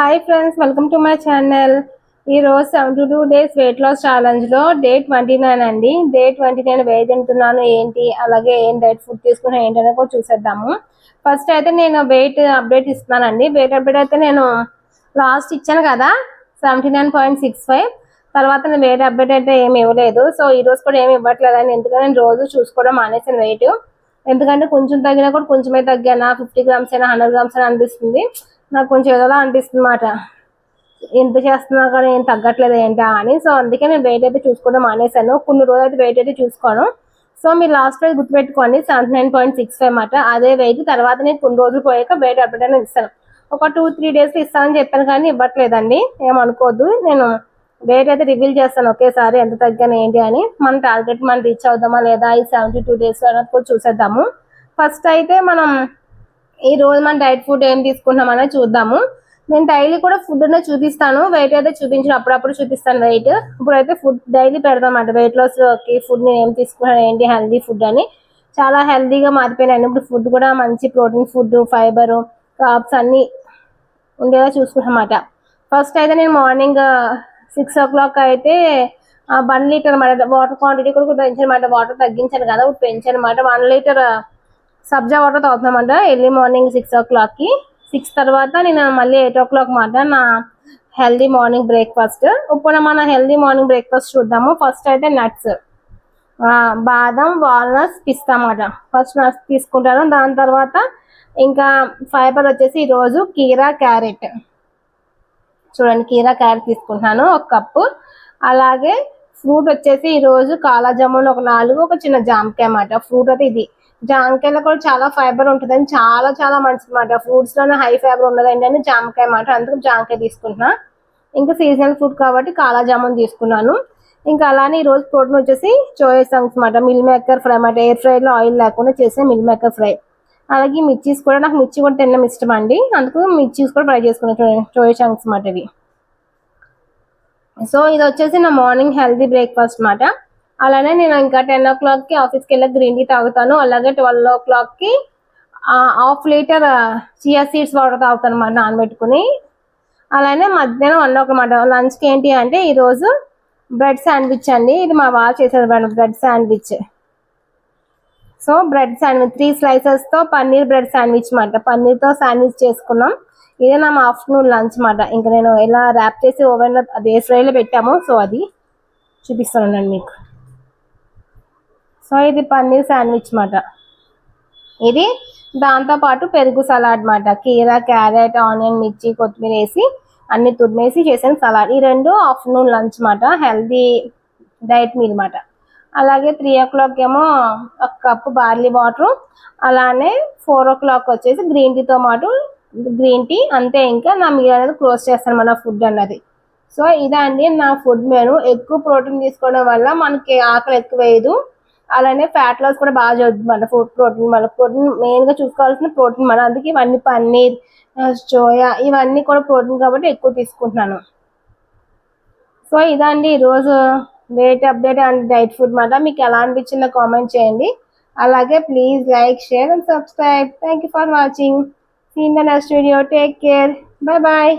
Hi friends, welcome to my channel. ఈ రోజు 72 days weight loss challenge లో day 29 అండి. డే 29 వెయిట్ తింటున్నాను ఏంటి, అలాగే ఏం డైట్ ఫుడ్ తీసుకున్నాను ఏంటి అనేది కూడా చూసేద్దాము. ఫస్ట్ అయితే నేను వెయిట్ అప్డేట్ ఇస్తున్నానండి. వెయిట్ అప్డేట్ అయితే నేను లాస్ట్ ఇచ్చాను కదా 79.65. తర్వాత నేను వెయిట్ అప్డేట్ అయితే ఏమి ఇవ్వలేదు. సో ఈ రోజు కూడా ఏమి ఇవ్వట్లేదండి, ఎందుకంటే నేను రోజు చూసుకోవడం మానేసాను వెయిట్. ఎందుకంటే కొంచెం తగ్గినా కూడా కొంచెమే తగ్గానా, 50 గ్రామ్స్ అయినా 100 గ్రామ్స్ అయినా అనిపిస్తుంది. నాకు కొంచెం ఏదోలా అనిపిస్తుంది అన్నమాట. ఎంత చేస్తున్నా కూడా ఏం తగ్గట్లేదు ఏంటా అని. సో అందుకే నేను వెయిట్ అయితే చూసుకోవడం మానేశాను. కొన్ని రోజులు అయితే వెయిట్ అయితే చూసుకోను. సో మీరు లాస్ట్ రోజు గుర్తుపెట్టుకోండి 79.65 అన్నమాట. అదే వెయిట్ తర్వాత నేను కొన్ని రోజులు పోయాక వెయిట్ అప్డేట్ అనేది ఇస్తాను. ఒక 2-3 డేస్ ఇస్తానని చెప్పాను కానీ ఇవ్వట్లేదండి, ఏమనుకోవద్దు. నేను వెయిట్ అయితే రివీల్ చేస్తాను ఒకేసారి ఎంత తగ్గాను ఏంటి అని. మన టార్గెట్ మనం రీచ్ అవుదామా లేదా ఈ 72 డేస్ అనేది కూడా చూసేద్దాము. ఫస్ట్ అయితే మనం ఈ రోజు మన డైట్ ఫుడ్ ఏం తీసుకుంటాం అనేది చూద్దాము. నేను డైలీ కూడా ఫుడ్ అనేది చూపిస్తాను, వెయిట్ అయితే చూపించిన అప్పుడప్పుడు చూపిస్తాను వెయిట్. ఇప్పుడైతే ఫుడ్ డైలీ పెడదాం అన్నమాట. వెయిట్ లాస్ కి ఫుడ్ నేను ఏం తీసుకున్నాను ఏంటి, హెల్దీ ఫుడ్ అని. చాలా హెల్దీగా మారిపోయినాను ఇప్పుడు. ఫుడ్ కూడా మంచి ప్రోటీన్ ఫుడ్, ఫైబర్, కార్బ్స్ అన్ని ఉండేలా చూసుకుంటాం అన్నమాట. ఫస్ట్ అయితే నేను మార్నింగ్ 6 o'clock అయితే 1 లీటర్ అన్నమాట. వాటర్ క్వాంటిటీ కూడా పెంచాను అన్నమాట. వాటర్ తగ్గించాను కదా, ఇప్పుడు పెంచాను అన్నమాట. 1 లీటర్ సబ్జా వాటర్ తాగుతున్నామంట ఎర్లీ మార్నింగ్ 6 o'clockకి. 6 తర్వాత నేను మళ్ళీ 8 o'clock మాట నా హెల్దీ మార్నింగ్ బ్రేక్ఫాస్ట్. ఇప్పుడు మన హెల్దీ మార్నింగ్ బ్రేక్ఫాస్ట్ చూద్దాము. ఫస్ట్ అయితే నట్స్, బాదం, వాల్నట్స్, పిస్తా అన్నమాట. ఫస్ట్ నట్స్ తీసుకుంటాను. దాని తర్వాత ఇంకా ఫైబర్ వచ్చేసి ఈరోజు కీరా, క్యారెట్. చూడండి, కీరా క్యారెట్ తీసుకుంటున్నాను 1 కప్పు. అలాగే ఫ్రూట్ వచ్చేసి ఈరోజు కాలా జామున్ ఒక 4, ఒక చిన్న జామకాయ అన్నమాట. ఫ్రూట్ అయితే ఇది. జామకాయలో కూడా చాలా ఫైబర్ ఉంటుందని చాలా చాలా మంచిది అన్నమాట. ఫ్రూట్స్ లోనే హై ఫైబర్ ఉన్నదండి అని జామకాయ అన్నమాట. అందుకు జామకాయ తీసుకుంటున్నా. ఇంకా సీజనల్ ఫ్రూట్ కాబట్టి కాలా జామున్ తీసుకున్నాను. ఇంకా అలానే ఈ రోజు ప్రోటీన్ వచ్చేసి సోయా చంక్స్ అన్నమాట. మిల్ మేకర్ ఫ్రై అన్నమాట. ఎయిర్ ఫ్రై లో ఆయిల్ లేకుండా చేసే మిల్ మేకర్ ఫ్రై. అలాగే మిర్చీస్ కూడా, నాకు మిర్చి కూడా తినడం ఇష్టం అండి, అందుకు మిర్చీస్ కూడా ఫ్రై చేసుకున్నాను. సోయా చంక్స్ అన్నమాట ఇవి. సో ఇది వచ్చేసి నా మార్నింగ్ హెల్దీ బ్రేక్ఫాస్ట్ అన్నమాట. అలానే నేను ఇంకా 10 o'clockకి ఆఫీస్కి వెళ్ళి గ్రీన్ టీ తాగుతాను. అలాగే 12 o'clockకి 1/2 లీటర్ చియా సీడ్స్ వాటర్ తాగుతాను అన్నమాట, నానబెట్టుకుని. అలానే మధ్యాహ్నం 1 o'clock అన్నమాట. లంచ్కి ఏంటి అంటే ఈరోజు బ్రెడ్ శాండ్విచ్ అండి. ఇది మా వారు చేసేది bread sandwich. So bread sandwich 3 slices తో పన్నీర్ బ్రెడ్ శాండ్విచ్ అన్నమాట. పన్నీర్తో శాండ్విచ్ చేసుకున్నాం. ఇదే నా ఆఫ్టర్నూన్ లంచ్ అన్నమాట. ఇంకా నేను ఇలా ర్యాప్ చేసి ఓవెన్లో అదే ఫ్రైలో పెట్టాము. సో అది చూపిస్తానండి మీకు. సో ఇది పన్నీర్ శాండ్విచ్ అన్నమాట. ఇది దాంతోపాటు పెరుగు సలాడ్ అన్నమాట. కీరా, క్యారెట్, ఆనియన్, మిర్చి, కొత్తిమీర వేసి అన్ని తురిమేసి చేసిన సలాడ్. ఈ రెండు ఆఫ్టర్నూన్ లంచ్ అన్నమాట, హెల్దీ డైట్ మీల్ అన్నమాట. అలాగే 3 o'clock ఏమో 1 కప్పు బార్లీ వాటర్. అలానే 4 o'clock వచ్చేసి గ్రీన్ టీతో పాటు గ్రీన్ టీ. అంతే, ఇంకా నా మీల్ అనేది క్లోజ్ చేస్తాను మన ఫుడ్ అన్నది. సో ఇదండి నా ఫుడ్ మెను. ఎక్కువ ప్రోటీన్ తీసుకోవడం వల్ల మనకి ఆకలి ఎక్కువ వేయదు. అలానే ఫ్యాట్ లాస్ కూడా బాగా జరుగుతుంది మన ఫుడ్. ప్రోటీన్ మెయిన్గా చూసుకోవాల్సిన ప్రోటీన్ మన. అందుకే ఇవన్నీ పన్నీర్, సోయా ఇవన్నీ కూడా ప్రోటీన్ కాబట్టి ఎక్కువ తీసుకుంటున్నాను. సో ఇదండి ఈరోజు weight update and diet food మాట. మీకు ఎలా అనిపించిందో కామెంట్ చేయండి. అలాగే please like, share and subscribe. Thank you for watching. See in the next video. Take care. Bye bye.